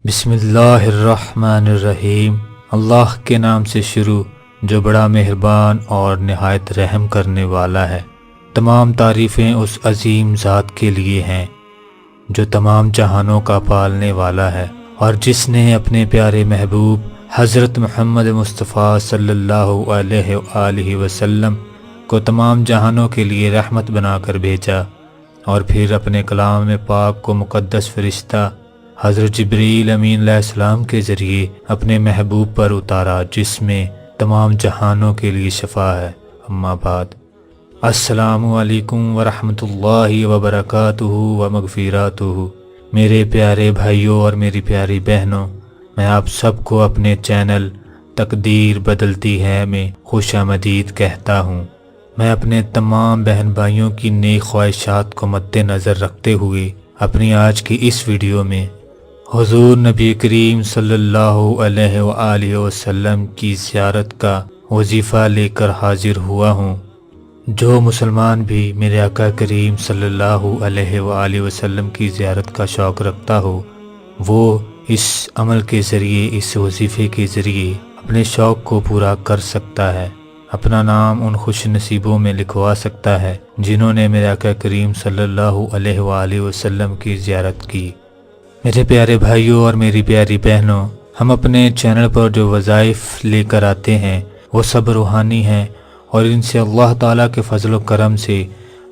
بسم اللہ الرحمن الرحیم۔ اللہ کے نام سے شروع جو بڑا مہربان اور نہایت رحم کرنے والا ہے۔ تمام تعریفیں اس عظیم ذات کے لیے ہیں جو تمام جہانوں کا پالنے والا ہے، اور جس نے اپنے پیارے محبوب حضرت محمد مصطفیٰ صلی اللہ علیہ وآلہ وسلم کو تمام جہانوں کے لیے رحمت بنا کر بھیجا، اور پھر اپنے کلام پاک کو مقدس فرشتہ حضرت جبریل امین علیہ السلام کے ذریعے اپنے محبوب پر اتارا، جس میں تمام جہانوں کے لیے شفا ہے۔ اما بعد، السلام علیکم ورحمۃ اللہ وبرکاتہ ومغفراتہ۔ میرے پیارے بھائیوں اور میری پیاری بہنوں، میں آپ سب کو اپنے چینل تقدیر بدلتی ہے میں خوش آمدید کہتا ہوں۔ میں اپنے تمام بہن بھائیوں کی نیک خواہشات کو مد نظر رکھتے ہوئے اپنی آج کی اس ویڈیو میں حضور نبی کریم صلی اللہ علیہ وآلہ وسلم کی زیارت کا وظیفہ لے کر حاضر ہوا ہوں۔ جو مسلمان بھی میرے آقا کریم صلی اللہ علیہ وآلہ وسلم کی زیارت کا شوق رکھتا ہو، وہ اس عمل کے ذریعے، اس وظیفے کے ذریعے اپنے شوق کو پورا کر سکتا ہے، اپنا نام ان خوش نصیبوں میں لکھوا سکتا ہے جنہوں نے میرے آقا کریم صلی اللہ علیہ وآلہ وسلم کی زیارت کی۔ میرے پیارے بھائیوں اور میری پیاری بہنوں، ہم اپنے چینل پر جو وظائف لے کر آتے ہیں وہ سب روحانی ہیں، اور ان سے اللہ تعالیٰ کے فضل و کرم سے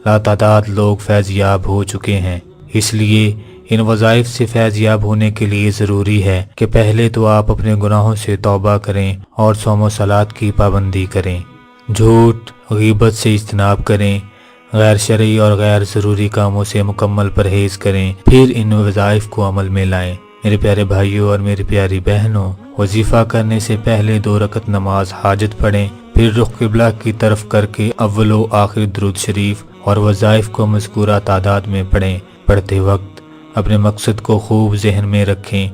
لاتعداد لوگ فیض یاب ہو چکے ہیں۔ اس لیے ان وظائف سے فیض یاب ہونے کے لیے ضروری ہے کہ پہلے تو آپ اپنے گناہوں سے توبہ کریں اور صوم و صلات کی پابندی کریں، جھوٹ غیبت سے اجتناب کریں، غیر شرعی اور غیر ضروری کاموں سے مکمل پرہیز کریں، پھر ان وظائف کو عمل میں لائیں۔ میرے پیارے بھائیوں اور میری پیاری بہنوں، وظیفہ کرنے سے پہلے 2 رکعت نماز حاجت پڑھیں، پھر رخ قبلہ کی طرف کر کے اول و آخر درود شریف اور وظائف کو مذکورہ تعداد میں پڑھیں۔ پڑھتے وقت اپنے مقصد کو خوب ذہن میں رکھیں۔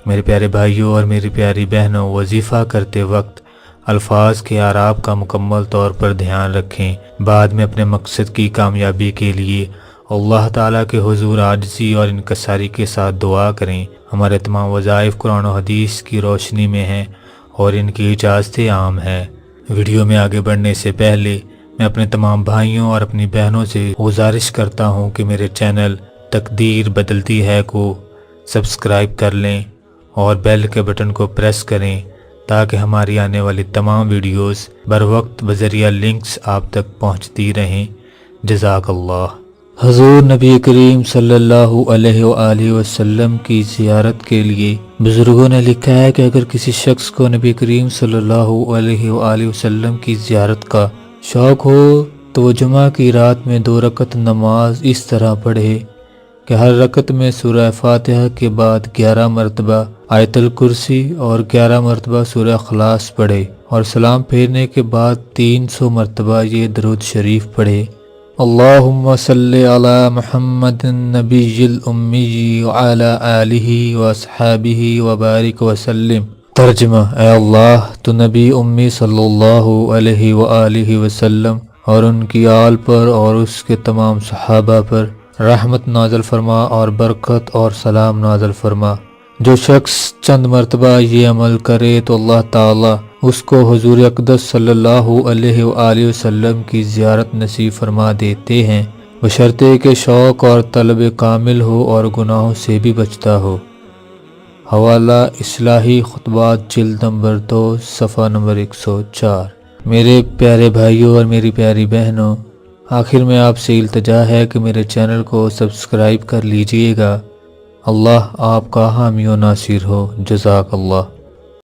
میرے پیارے بھائیوں اور میری پیاری بہنوں، وظیفہ کرتے وقت الفاظ کے اعراب کا مکمل طور پر دھیان رکھیں۔ بعد میں اپنے مقصد کی کامیابی کے لیے اللہ تعالیٰ کے حضور عاجزی اور انکساری کے ساتھ دعا کریں۔ ہمارے تمام وظائف قرآن و حدیث کی روشنی میں ہیں اور ان کی اجازتیں عام ہیں۔ ویڈیو میں آگے بڑھنے سے پہلے میں اپنے تمام بھائیوں اور اپنی بہنوں سے گزارش کرتا ہوں کہ میرے چینل تقدیر بدلتی ہے کو سبسکرائب کر لیں اور بیل کے بٹن کو پریس کریں تاکہ ہماری آنے والی تمام ویڈیوز بر وقت بذریعہ لنکس آپ تک پہنچتی رہیں۔ جزاک اللہ۔ حضور نبی کریم صلی اللہ علیہ وآلہ وسلم کی زیارت کے لیے بزرگوں نے لکھا ہے کہ اگر کسی شخص کو نبی کریم صلی اللہ علیہ وآلہ وسلم کی زیارت کا شوق ہو تو وہ جمعہ کی رات میں 2 رکعت نماز اس طرح پڑھے کہ ہر رکعت میں سورہ فاتحہ کے بعد 11 مرتبہ آیت الکرسی اور 11 مرتبہ سورہ اخلاص پڑھے، اور سلام پھیرنے کے بعد 300 مرتبہ یہ درود شریف پڑھے: اللہم صلی علی محمد النبی الامی وعلی آلہ واصحابہ وبارک وسلم۔ ترجمہ: اے اللہ، تو نبی امی صلی اللہ علیہ وآلہ وسلم اور ان کی آل پر اور اس کے تمام صحابہ پر رحمت نازل فرما اور برکت اور سلام نازل فرما۔ جو شخص چند مرتبہ یہ عمل کرے تو اللہ تعالیٰ اس کو حضور اقدس صلی اللہ علیہ وآلہ وسلم کی زیارت نصیب فرما دیتے ہیں، بشرطے کہ شوق اور طلب کامل ہو اور گناہوں سے بھی بچتا ہو۔ حوالہ اصلاحی خطبات جلد نمبر 2 صفحہ نمبر 104۔ میرے پیارے بھائیوں اور میری پیاری بہنوں، آخر میں آپ سے التجا ہے کہ میرے چینل کو سبسکرائب کر لیجئے گا۔ اللہ آپ کا حامی و ناصر ہو۔ جزاک اللہ۔